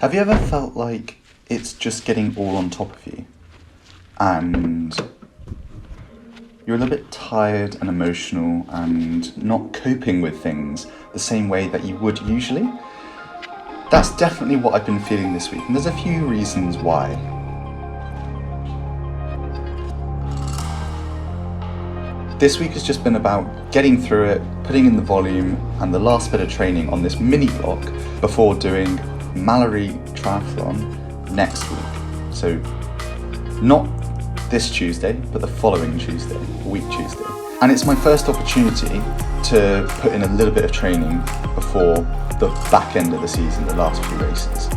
Have you ever felt like it's just getting all on top of you and you're a little bit tired and emotional and not coping with things the same way that you would usually? That's definitely what I've been feeling this week, and there's a few reasons why. This week has just been about getting through it, putting in the volume and the last bit of training on this mini block before doing Mallory Triathlon next week. So not this Tuesday, but the following Tuesday, week Tuesday. And it's my first opportunity to put in a little bit of training before the back end of the season, the last few races.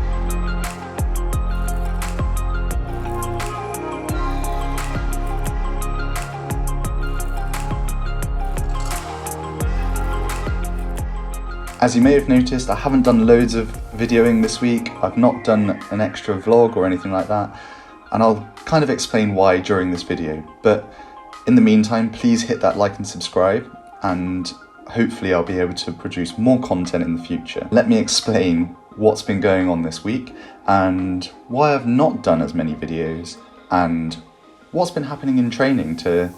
As you may have noticed, I haven't done loads of videoing this week. I've not done an extra vlog or anything like that, and I'll kind of explain why during this video. But in the meantime, please hit that like and subscribe, and hopefully I'll be able to produce more content in the future. Let me explain what's been going on this week and why I've not done as many videos and what's been happening in training to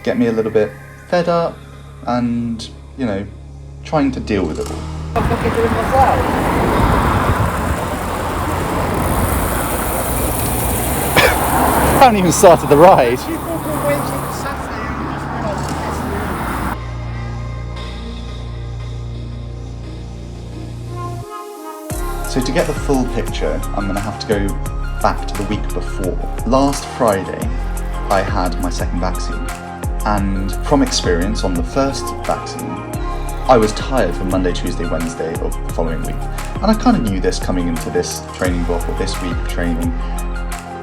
get me a little bit fed up and, you know, trying to deal with it all. I'm fucking doing myself. I haven't even started the ride. So to get the full picture, I'm going to have to go back to the week before. Last Friday, I had my second vaccine. And from experience on the first vaccine, I was tired for Monday, Tuesday, Wednesday of the following week. And I kind of knew this coming into this training block or this week of training,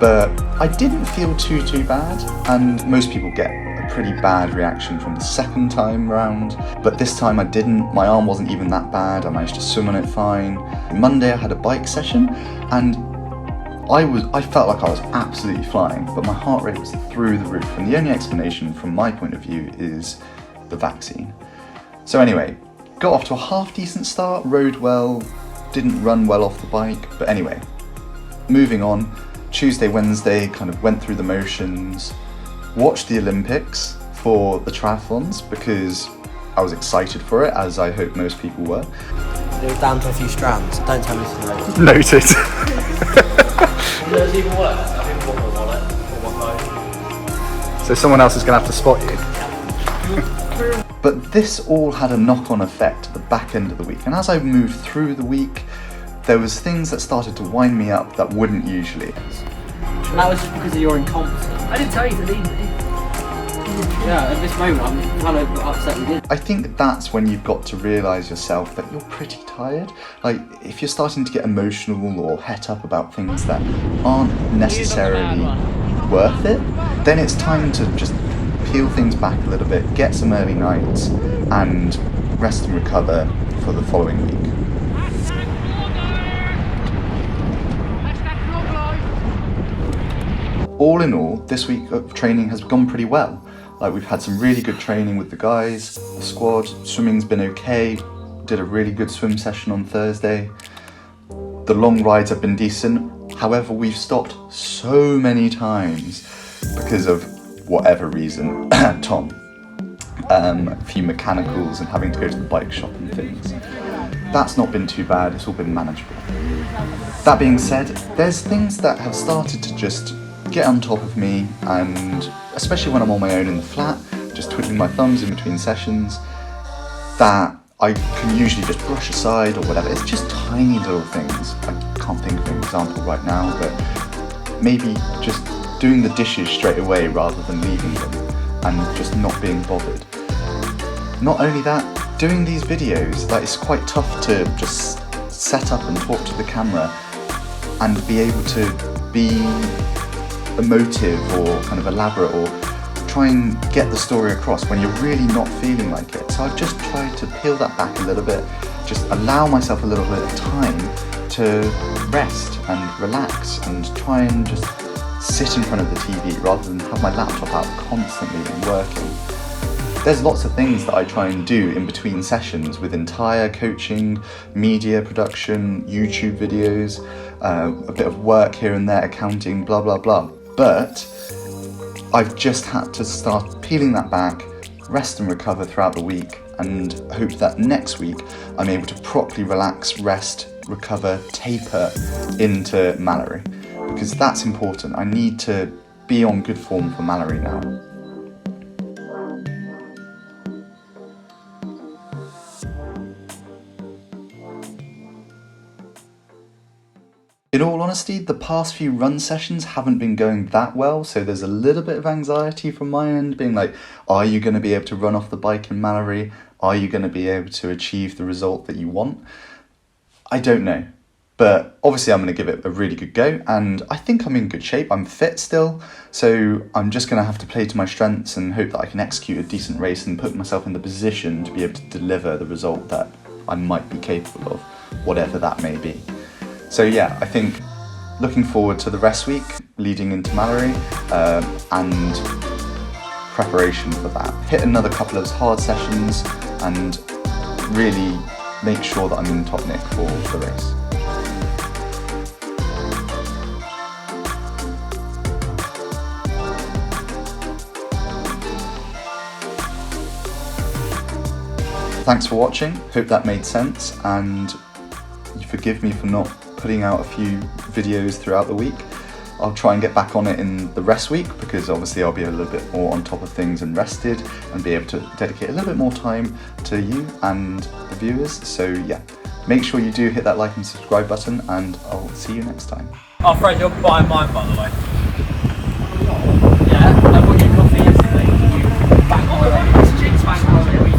but I didn't feel too bad. And most people get a pretty bad reaction from the second time round, but this time I didn't. My arm wasn't even that bad. I managed to swim on it fine. Monday I had a bike session and I felt like I was absolutely flying, but my heart rate was through the roof. And the only explanation from my point of view is the vaccine. So anyway, got off to a half decent start, rode well, didn't run well off the bike, but anyway, moving on. Tuesday, Wednesday, kind of went through the motions, watched the Olympics for the triathlons because I was excited for it, as I hope most people were. It was down to a few strands, don't tell me to note. Noted. There's even worse, I didn't want my wallet or my phone. So someone else is going to have to spot you. But this all had a knock-on effect at the back end of the week, and as I moved through the week, there was things that started to wind me up that wouldn't usually. And that was just because of your incompetence. I didn't tell you to leave me. Yeah, at this moment I'm kind of upset we did. I think that's when you've got to realise yourself that you're pretty tired. Like, if you're starting to get emotional or het up about things that aren't necessarily worth it, then it's time to just peel things back a little bit, get some early nights, and rest and recover for the following week. All in all, this week of training has gone pretty well. Like, we've had some really good training with the guys, the squad, swimming's been okay, did a really good swim session on Thursday. The long rides have been decent, however we've stopped so many times because of whatever reason, Tom. A few mechanicals and having to go to the bike shop and things. That's not been too bad, it's all been manageable. That being said, there's things that have started to just get on top of me, and especially when I'm on my own in the flat, just twiddling my thumbs in between sessions, that I can usually just brush aside or whatever. It's just tiny little things. I can't think of an example right now, but maybe just doing the dishes straight away rather than leaving them and just not being bothered. Not only that, doing these videos, like, it's quite tough to just set up and talk to the camera and be able to be emotive or kind of elaborate or try and get the story across when you're really not feeling like it. So I've just tried to peel that back a little bit, just allow myself a little bit of time to rest and relax and try and just sit in front of the TV rather than have my laptop out constantly and working. There's lots of things that I try and do in between sessions with entire coaching, media production, YouTube videos, a bit of work here and there, accounting, blah, blah, blah. But I've just had to start peeling that back, rest and recover throughout the week, and hope that next week I'm able to properly relax, rest, recover, taper into Mallory, because that's important. I need to be on good form for Mallory now. In all honesty, the past few run sessions haven't been going that well, so there's a little bit of anxiety from my end, being like, are you going to be able to run off the bike in Mallory? Are you going to be able to achieve the result that you want? I don't know, but obviously I'm going to give it a really good go, and I think I'm in good shape. I'm fit still, so I'm just going to have to play to my strengths and hope that I can execute a decent race and put myself in the position to be able to deliver the result that I might be capable of, whatever that may be. So yeah, I think looking forward to the rest week leading into Mallory and preparation for that. Hit another couple of hard sessions and really make sure that I'm in top nick for the race. Thanks for watching, hope that made sense, and you forgive me for not putting out a few videos throughout the week. I'll try and get back on it in the rest week, because obviously I'll be a little bit more on top of things and rested and be able to dedicate a little bit more time to you and the viewers. So yeah, make sure you do hit that like and subscribe button, and I'll see you next time. Oh, Fred, you're buying mine, by the way.